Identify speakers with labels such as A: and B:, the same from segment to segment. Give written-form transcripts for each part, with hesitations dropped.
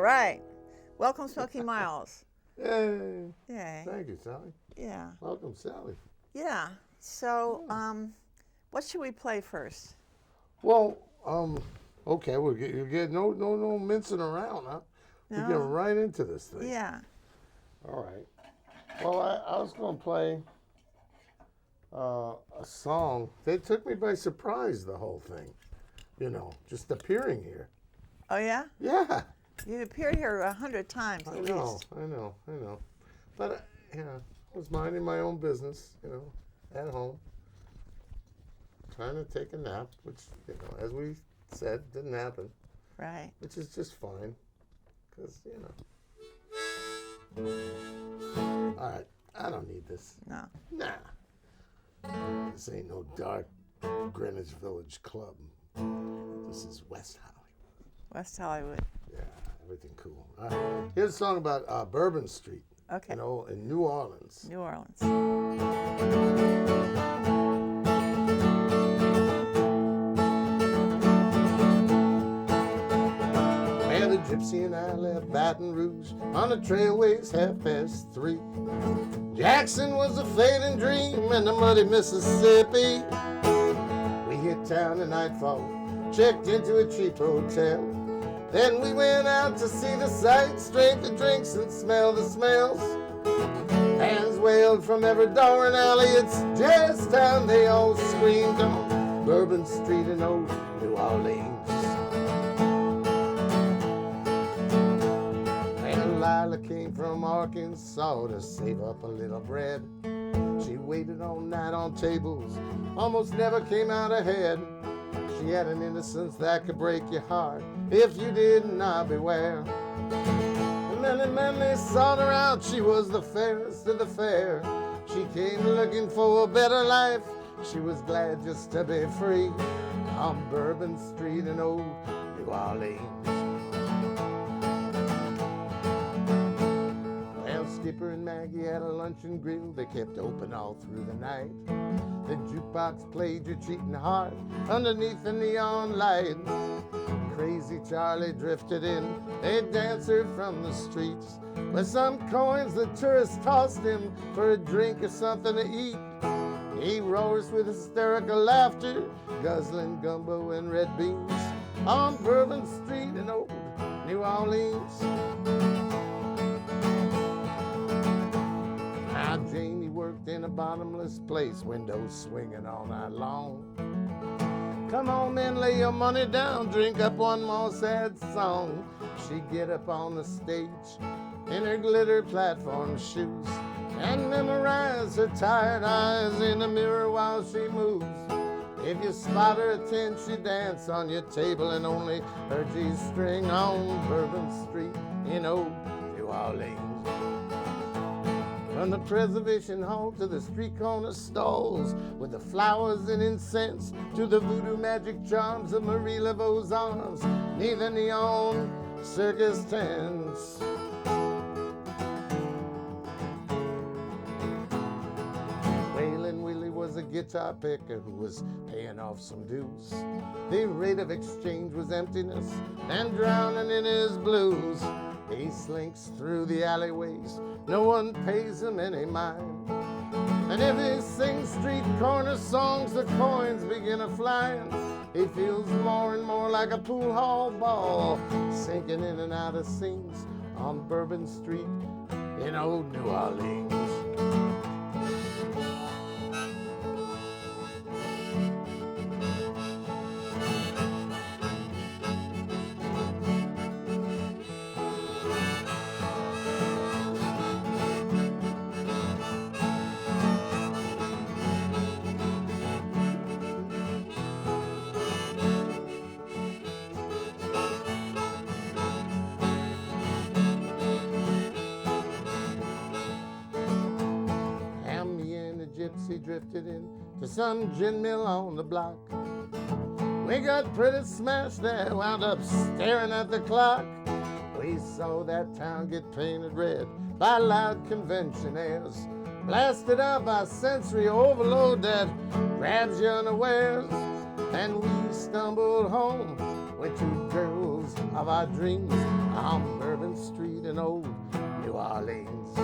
A: right. Welcome, Smokey Miles.
B: Yay.
A: Yay.
B: Thank you, Sally.
A: Yeah.
B: Welcome, Sally.
A: Yeah. So, what should we play first?
B: Well, okay, you get no mincing around, huh?
A: No.
B: We get right into this thing.
A: Yeah.
B: All right. Well, I was going to play a song. They took me by surprise, the whole thing. You know, just appearing here.
A: Oh, yeah?
B: Yeah.
A: You appeared here 100 times at least.
B: I know. But, I was minding my own business, at home. Trying to take a nap, which, as we said, didn't happen.
A: Right.
B: Which is just fine, because, All right, I don't need this.
A: No.
B: Nah. This ain't no dark Greenwich Village club. This is West Hollywood.
A: West Hollywood.
B: Yeah, everything cool. All right. Here's a song about Bourbon Street.
A: Okay.
B: In New Orleans.
A: New Orleans.
B: Well, the gypsy and I left Baton Rouge on the trailways 3:30. Jackson was a fading dream in the muddy Mississippi. We hit town at nightfall, checked into a cheap hotel. Then we went out to see the sights, drink the drinks, and smell the smells. Hands wailed from every door and alley, it's jazz time, they all screamed on Bourbon Street in old New Orleans. And Lila came from Arkansas to save up a little bread. She waited all night on tables, almost never came out ahead. She had an innocence that could break your heart if you did not beware. And many men, they sought her out. She was the fairest of the fair. She came looking for a better life. She was glad just to be free on Bourbon Street in old New Orleans. Well, Skipper and Maggie had a luncheon grill. They kept open all through the night. The jukebox played Your Cheating Heart underneath the neon light. Crazy Charlie drifted in, a dancer from the streets, with some coins the tourists tossed him for a drink or something to eat. He roars with hysterical laughter, guzzling gumbo and red beans on Bourbon Street in old New Orleans. Now Jamie worked in a bottomless place, windows swinging all night long. Come on, men, lay your money down, drink up one more sad song. She'd get up on the stage in her glitter platform shoes and memorize her tired eyes in the mirror while she moves. If you spot her at 10, she dance on your table and only her G-string on Bourbon Street in old New Orleans. From the Preservation Hall to the street corner stalls with the flowers and incense, to the voodoo magic charms of Marie Laveau's arms neath the neon circus tents. Waylon Willie was a guitar picker who was paying off some dues. The rate of exchange was emptiness and drowning in his blues. He slinks through the alleyways, no one pays him any mind. And if he sings street corner songs, the coins begin a-flying. He feels more and more like a pool hall ball, sinking in and out of scenes on Bourbon Street in old New Orleans. Gypsy drifted in to some gin mill on the block. We got pretty smashed there, wound up staring at the clock. We saw that town get painted red by loud conventionaires, blasted out by sensory overload that grabs you unawares. And we stumbled home with two girls days of our dreams on Bourbon Street in old New Orleans.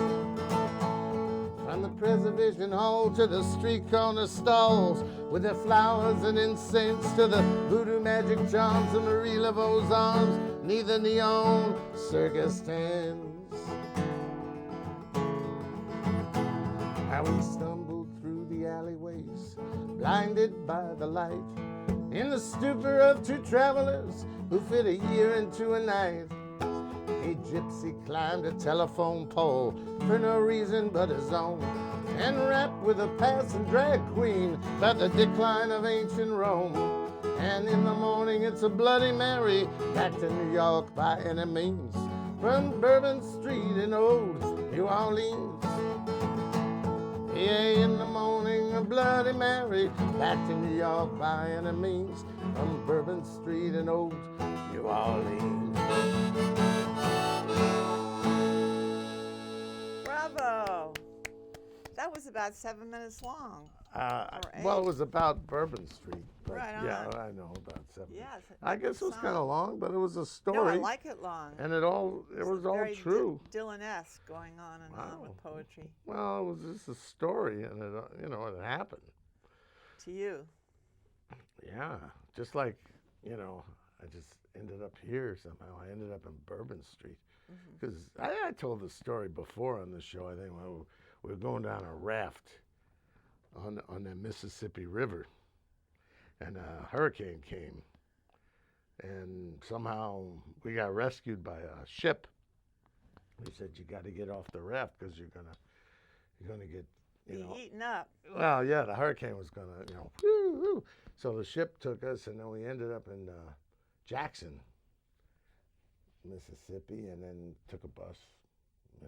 B: From the preservation hall to the street corner stalls with their flowers and incense, to the voodoo magic charms of Marie Laveau's arms neath the neon circus tents. How we stumbled through the alleyways, blinded by the light, in the stupor of two travelers who fit a year into a night. A gypsy climbed a telephone pole for no reason but his own, and rapped with a passing drag queen about the decline of ancient Rome. And in the morning it's a Bloody Mary back to New York by any means, from Bourbon Street in old New Orleans. Yeah, in the morning a Bloody Mary back to New York by any means, from Bourbon Street in old New Orleans.
A: Bravo. That was about 7 minutes long.
B: Well, it was about Bourbon Street. But
A: Right
B: yeah,
A: on.
B: I know about 7
A: Yeah,
B: minutes.
A: it's a
B: I guess it was
A: song.
B: kind of long, but it was a story.
A: No, I like it long.
B: And it was all
A: very
B: true.
A: Dylan-esque going on and on with
B: Wow.
A: poetry.
B: Well, it was just a story, and it happened.
A: To you.
B: Yeah, just like, I just ended up here somehow. I ended up in Bourbon Street. Because I told the story before on the show, I think, when we were going down a raft on the Mississippi River, and a hurricane came, and somehow we got rescued by a ship. They said, you got to get off the raft because you're gonna get,
A: Be eaten up.
B: well, yeah, the hurricane was gonna, whoo, whoo. So the ship took us, and then we ended up in Jackson, Mississippi, and then took a bus,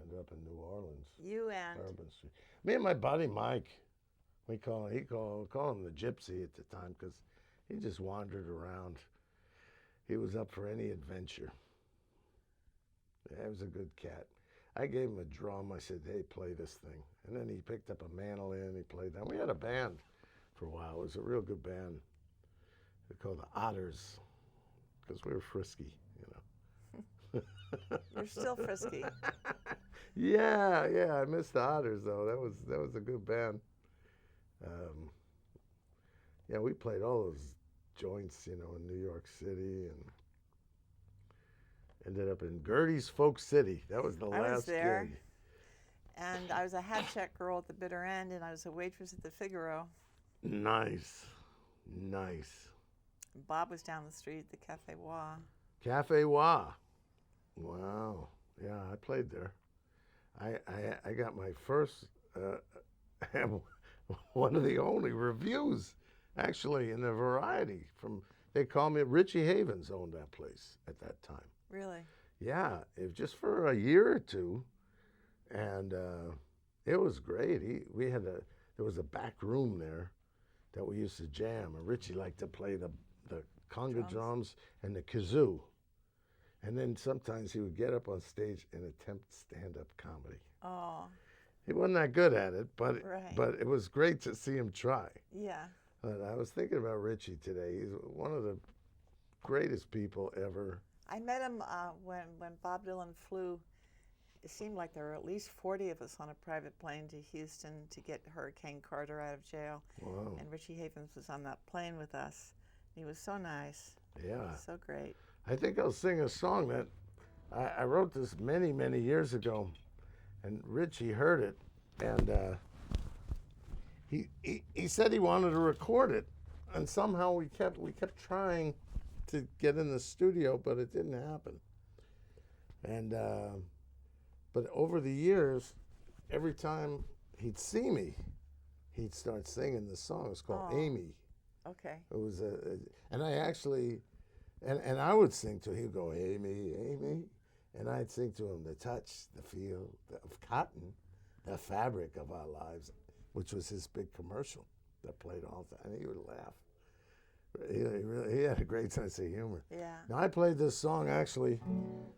B: ended up in New Orleans,
A: You and
B: Bourbon Street. Me and my buddy Mike, we call him the Gypsy at the time because he just wandered around. He was up for any adventure. Yeah, he was a good cat. I gave him a drum. I said, hey, play this thing. And then he picked up a mandolin. He played that. We had a band for a while. It was a real good band. They called the Otters because we were frisky,
A: you're still frisky.
B: Yeah, I missed the Otters though. That was a good band. Yeah, we played all those joints, in New York City, and ended up in Gertie's Folk City. That was the
A: I was
B: last
A: there.
B: gig.
A: And I was a hat check girl at the bitter end, and I was a waitress at the Figaro.
B: Nice.
A: Bob was down the street at the Cafe Wa.
B: Cafe Wa. Wow. Yeah, I played there. I got my first, one of the only reviews, actually, in the Variety. They called me, Richie Havens owned that place at that time.
A: Really?
B: Yeah, it was just for a year or two, and it was great. There was a back room there that we used to jam, and Richie liked to play the conga drums and the kazoo. And then sometimes he would get up on stage and attempt stand-up comedy.
A: Oh,
B: He wasn't that good at it, but
A: Right.
B: but it was great to see him try.
A: yeah.
B: But I was thinking about Richie today. He's one of the greatest people ever.
A: I met him when Bob Dylan flew. It seemed like there were at least 40 of us on a private plane to Houston to get Hurricane Carter out of jail.
B: Wow.
A: And Richie Havens was on that plane with us. He was so nice.
B: Yeah.
A: So great.
B: I think I'll sing a song that I wrote this many, many years ago, and Richie heard it, and he said he wanted to record it, and somehow we kept trying to get in the studio, but it didn't happen. And but over the years, every time he'd see me, he'd start singing the song. It's called
A: Oh.
B: Amy.
A: Okay.
B: It was and I actually, and I would sing to him. He'd go, Amy, Amy, and I'd sing to him, the touch, the feel of cotton, the fabric of our lives, which was his big commercial that played all the time. And he would laugh. He had a great sense of humor.
A: Yeah.
B: Now I played this song actually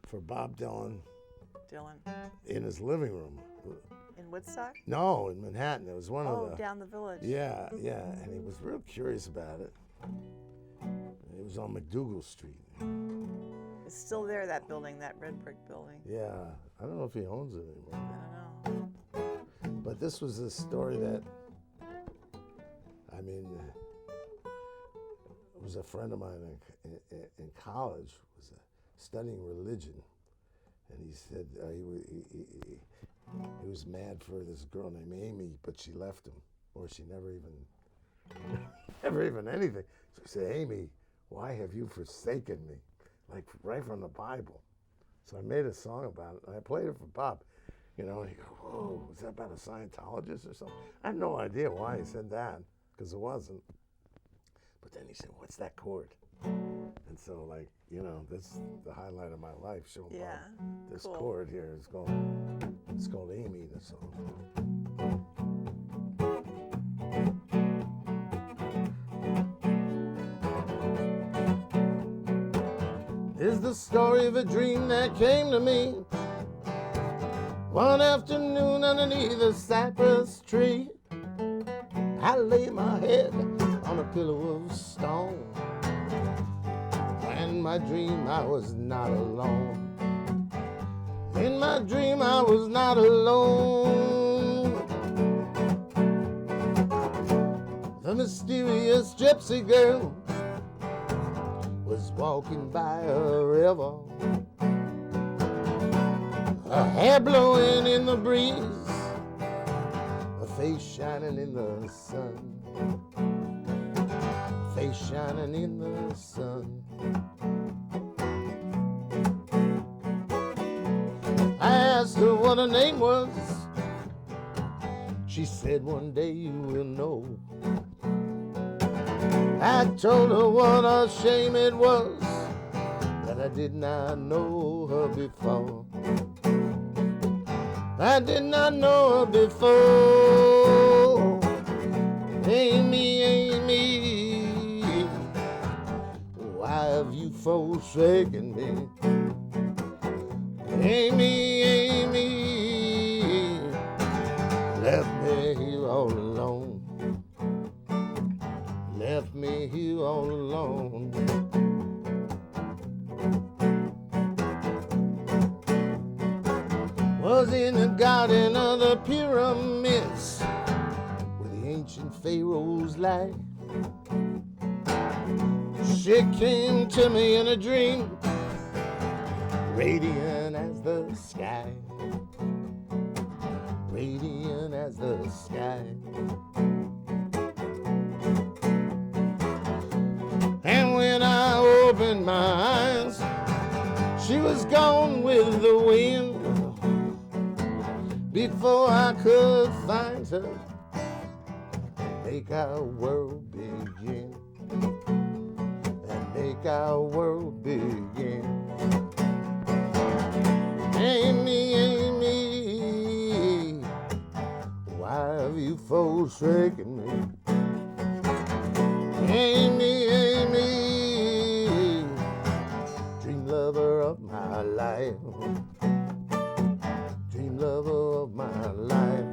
B: for Bob Dylan
A: Dylan.
B: in his living room.
A: In Woodstock?
B: No, in Manhattan. It was one
A: Oh,
B: of the.
A: down the village.
B: Yeah, and he was real curious about it. It was on McDougal Street.
A: It's still there, that building, that red brick building.
B: Yeah, I don't know if he owns it anymore.
A: I don't know.
B: But this was a story that, I mean, it was a friend of mine in college, was studying religion, and he said he was mad for this girl named Amy, but she left him, or she never even anything. So he said, Amy, why have you forsaken me? Like right from the Bible. So I made a song about it, and I played it for Bob. You know, and he goes, whoa, is that about a Scientologist or something? I had no idea why he said that, because it wasn't. But then he said, what's that chord? And so, like, you know, this is the highlight of my life, showing Bob this
A: cool.
B: chord here. It's called Amy, the song. Is the story of a dream that came to me one afternoon underneath a cypress tree. I lay my head on a pillow of stone. In my dream I was not alone. In my dream I was not alone. The mysterious gypsy girl was walking by a river, her hair blowing in the breeze, her face shining in the sun, face shining in the sun. I asked her what her name was. She said, one day you will know. I told her what a shame it was that I did not know her before. I did not know her before. Amy, Amy, why have you forsaken me? Amy, Amy, left me here all alone. Left me here all alone. Was in the garden of the pyramids where the ancient pharaohs lie. She came to me in a dream, radiant as the sky, radiant as the sky. And when I opened my eyes, she was gone with the wind. Before I could find her, make our world begin, and make our world begin. Amy, Amy, why have you forsaken me? Amy, Amy, dream lover of my life, dream lover of my life.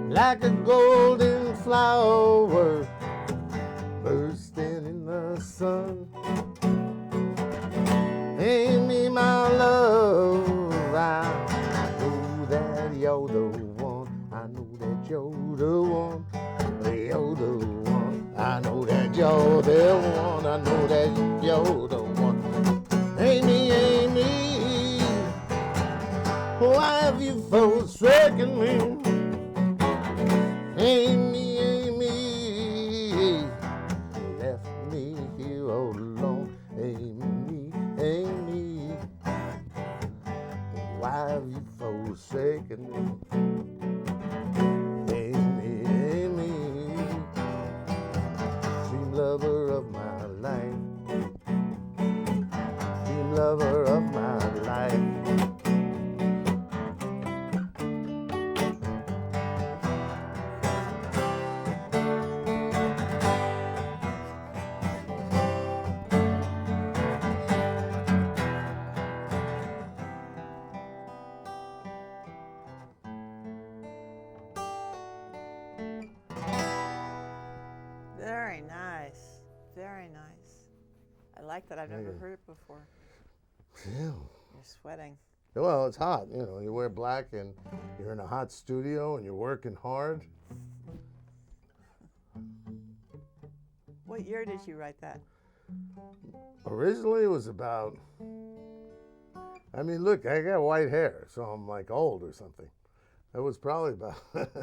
B: Like a golden flower bursting in the sun. Amy, my love, I know that you're the one. I know that you're the one. You're the one. I know that you're the one. I know that you're the one. Amy, Amy, why have you forsaken me? Amy, Amy, left me here all alone. forsaken me. Amy, Amy, dream lover of my life, dream lover of my life.
A: Very nice. Very nice. I like that. I've never heard it before.
B: Yeah.
A: You're sweating.
B: Well, it's hot. You know, you wear black and you're in a hot studio and you're working hard.
A: What year did you write that?
B: Originally, it was about, I mean, look, I got white hair, so I'm like old or something. It was probably about, let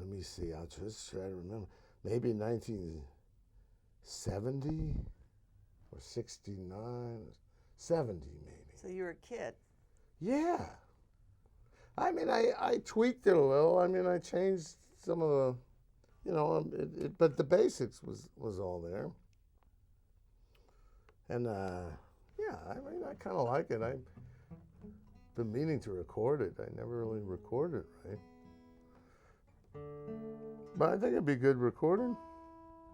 B: me see, I'll just try to remember. Maybe 1970 or 69, 70 maybe.
A: So you were a kid.
B: Yeah. I mean, I tweaked it a little. I mean, I changed some of the, you know, but the basics was all there. And, yeah, I mean, I kind of like it. I've been meaning to record it. I never really recorded it, right? But I think it'd be good recording.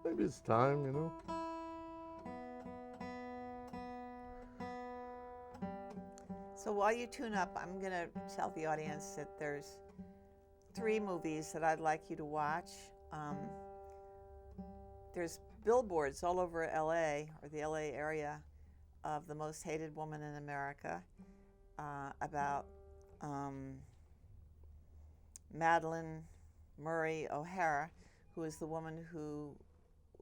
B: Maybe it's time, you know.
A: So while you tune up, I'm going to tell the audience that there's 3 movies that I'd like you to watch. There's billboards all over LA, or the LA area, of the most hated woman in America, about Madeleine Murray O'Hara, who is the woman who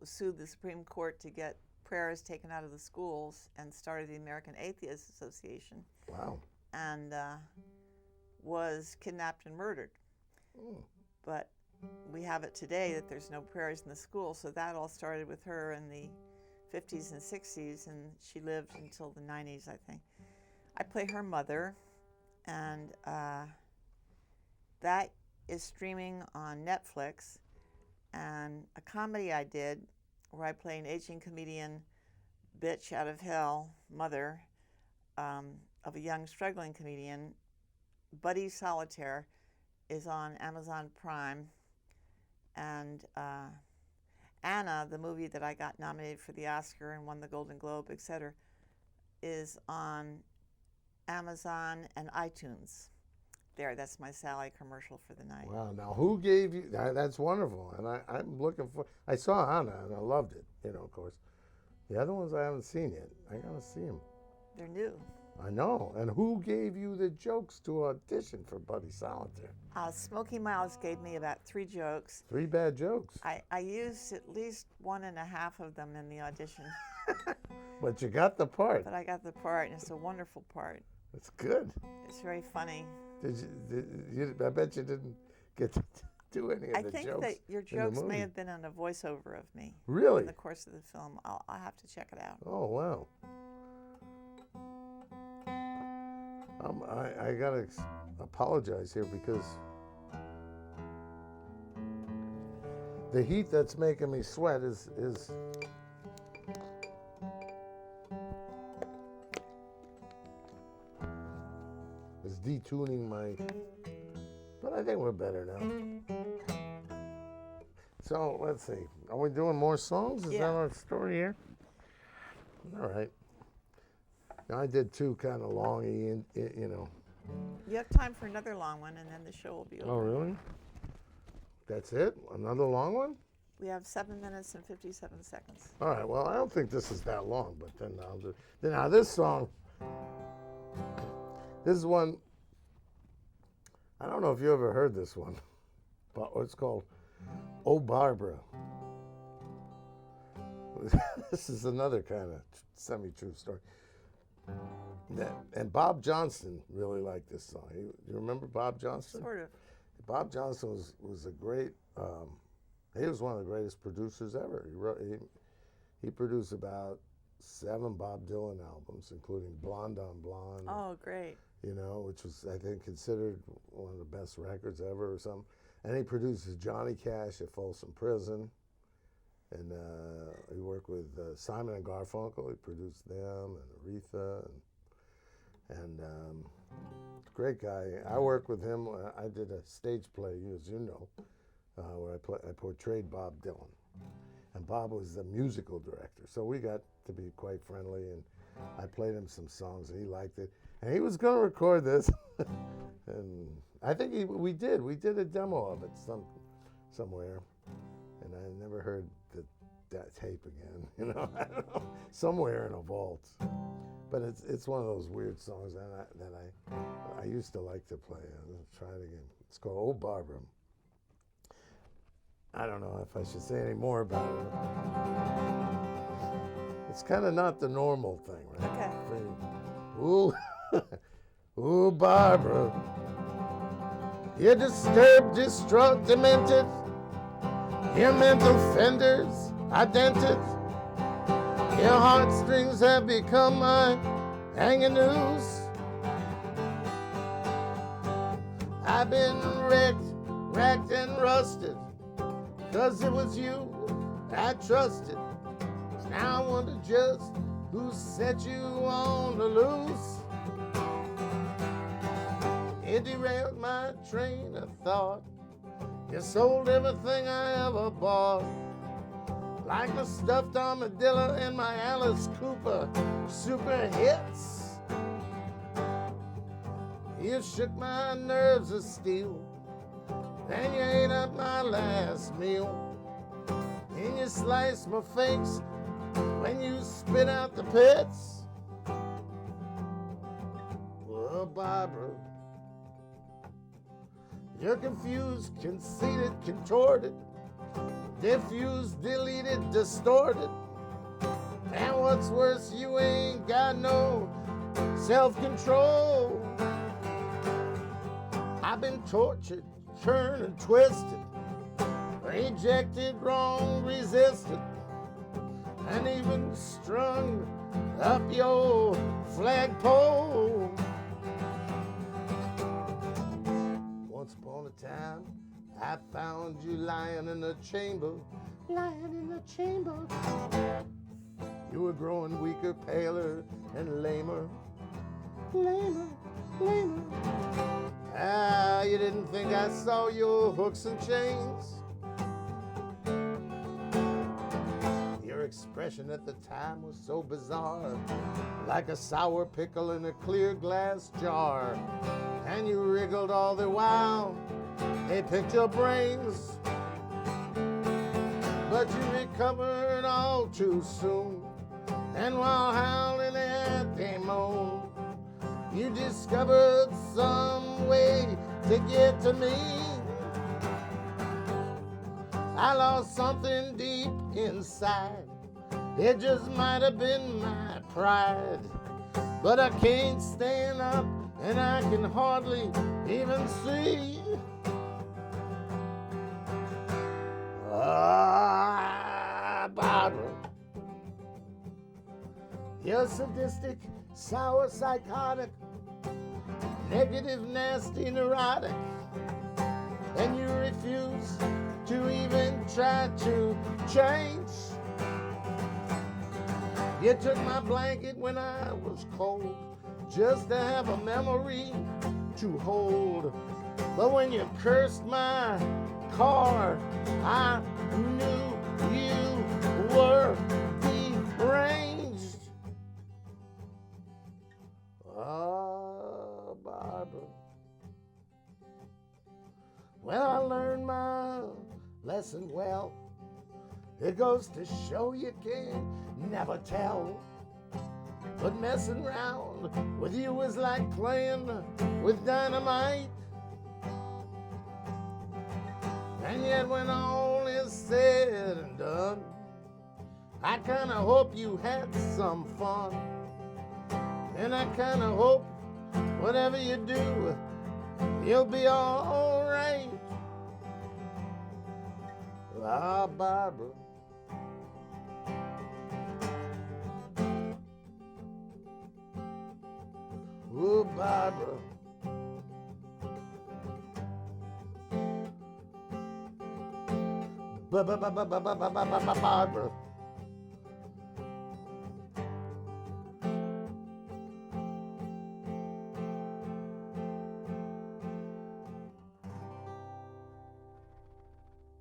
A: sued the Supreme Court to get prayers taken out of the schools and started the American Atheist Association.
B: Wow.
A: And was kidnapped and murdered. But we have it today that there's no prayers in the school, so that all started with her in the 50s and 60s, and she lived until the 90s, I think. I play her mother, and that is streaming on Netflix. And a comedy I did where I play an aging comedian, bitch out of hell, mother, of a young struggling comedian, Buddy Solitaire, is on Amazon Prime. And Anna, the movie that I got nominated for the Oscar and won the Golden Globe, etc., is on Amazon and iTunes. There, that's my Sally commercial for the night.
B: Wow. Now, who gave you, that's wonderful. And I'm looking for, I saw Anna and I loved it, you know, of course. The other ones I haven't seen yet. I got to see them.
A: They're new.
B: I know. And who gave you the jokes to audition for Buddy Solitaire?
A: Smokey Miles gave me about 3 jokes.
B: 3 bad jokes.
A: I used at least 1.5 of them in the audition.
B: But you got the part.
A: But I got the part, and it's a wonderful part.
B: It's good.
A: It's very funny.
B: I bet you didn't get to do any of the jokes.
A: I think that your jokes may have been on a voiceover of me.
B: Really?
A: In the course of the film. I'll have to check it out.
B: Oh, wow. I got to apologize here because the heat that's making me sweat is detuning my, but I think we're better now. So let's see, are we doing more songs? Is that our story here? All right. Now, I did 2 kind of longy, you know.
A: You have time for another long one, and then the show will be over.
B: Oh, really? That's it? Another long one?
A: We have 7 minutes and 57 seconds.
B: All right, well, I don't think this is that long, but then I'll do. Now, this song, this is one, I don't know if you ever heard this one, but it's called Oh Barbara. This is another kind of semi-true story. And Bob Johnston really liked this song. You remember Bob Johnston?
A: Sort of.
B: Bob Johnston was a great, he was one of the greatest producers ever. He produced about 7 Bob Dylan albums, including Blonde on Blonde.
A: Oh, great.
B: You know, which was, I think, considered one of the best records ever or something. And he produces Johnny Cash at Folsom Prison. And he worked with Simon and Garfunkel. He produced them and Aretha. And great guy. I worked with him. I did a stage play, as you know, where I portrayed Bob Dylan. And Bob was the musical director. So we got to be quite friendly. And I played him some songs, and he liked it. And he was going to record this. And I think we did. We did a demo of it somewhere. And I never heard that tape again, you know, I don't know, somewhere in a vault. But it's one of those weird songs that I used to like to play. I'll try it again. It's called "Oh Barbara." I don't know if I should say any more about it. It's kind of not the normal thing, right?
A: Okay.
B: Ooh, ooh, Barbara, you're disturbed, distraught, demented. Your mental fenders are dented. Your heartstrings have become my hanging noose. I've been wrecked, racked and rusted, 'cause it was you I trusted. Now I wonder just who set you on the loose. It derailed my train of thought. You sold everything I ever bought, like my stuffed armadillo and my Alice Cooper super hits. You shook my nerves of steel, and you ate up my last meal. And you sliced my face when you spit out the pits. Well, Barbara, you're confused, conceited, contorted, diffused, deleted, distorted. And what's worse, you ain't got no self-control. I've been tortured, turned and twisted, rejected, wrong, resisted, and even strung up your flagpole. Once upon a time, I found you lying in the chamber, lying in the chamber. You were growing weaker, paler, and lamer, lamer, lamer. Ah, you didn't think I saw your hooks and chains. Your expression at the time was so bizarre, like a sour pickle in a clear glass jar. And you wriggled all the while they picked your brains, but you recovered all too soon. And while howling at the moon, you discovered some way to get to me. I lost something deep inside. It just might have been my pride, but I can't stand up and I can hardly even see. Ah, Barbara, you're sadistic, sour, psychotic, negative, nasty, neurotic, and you refuse to even try to change. You took my blanket when I was cold, just to have a memory to hold. But when you cursed my car, I knew you were deranged. Oh, Barbara. Well, I learned my lesson well. It goes to show you can never tell. But messing around with you is like playing with dynamite. And yet when all is said and done, I kinda hope you had some fun. And I kinda hope whatever you do, you'll be all right. Ah, Barbara, Ooh, Barbara. Barbara.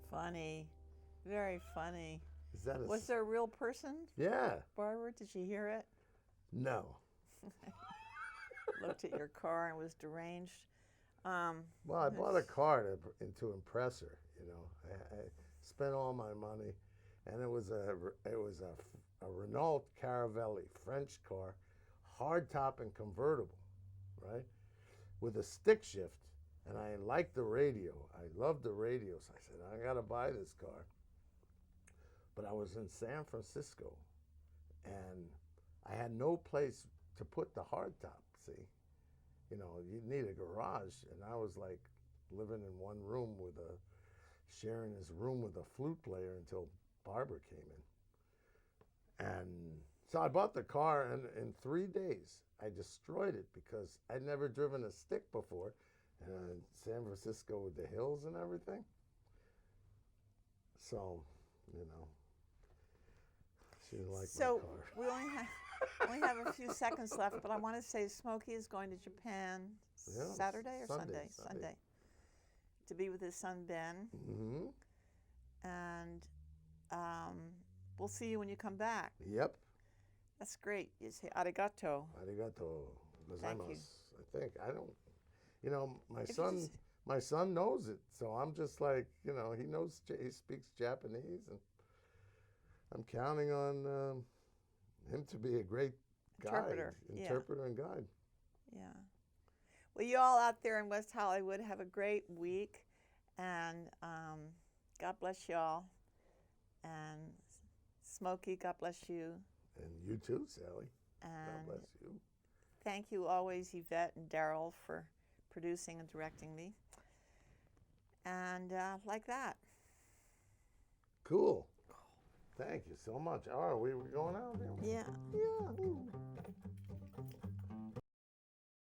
A: Funny. Very funny.
B: Is that
A: Was there a real person,
B: Yeah.
A: Barbara? Did you hear it?
B: No.
A: Looked at your car and was deranged.
B: Well, I bought a car to impress her. You know, I spent all my money, and it was a Renault Caravelle, French car, hardtop and convertible, right, with a stick shift. And I liked the radio. I loved the radio, so I said, I gotta buy this car. But I was in San Francisco, and I had no place to put the hardtop. See, you know, you need a garage, and I was like living in one room sharing this room with a flute player until Barbara came in. And so I bought the car, and in 3 days I destroyed it because I'd never driven a stick before, and San Francisco with the hills and everything. So, you know, she didn't like my car.
A: We only have a few seconds left, but I want to say Smokey is going to Japan Saturday or Sunday? Sunday. To be with his son Ben.
B: Mm-hmm.
A: And we'll see you when you come back.
B: Yep.
A: That's great. You say arigato.
B: Arigato gozaimasu.
A: Thank you.
B: I think. I don't, you know, my son knows it, so I'm just like, you know, he speaks Japanese, and I'm counting on him to be a great
A: Interpreter.
B: Interpreter and guide.
A: Yeah. Well, you all out there in West Hollywood have a great week, and God bless you all. And Smokey, God bless you.
B: And you too, Sally.
A: And
B: God bless you.
A: thank you always, Yvette and Daryl, for producing and directing me. And like that.
B: Cool. Thank you so much. Are we going out?
A: Yeah.
B: Yeah.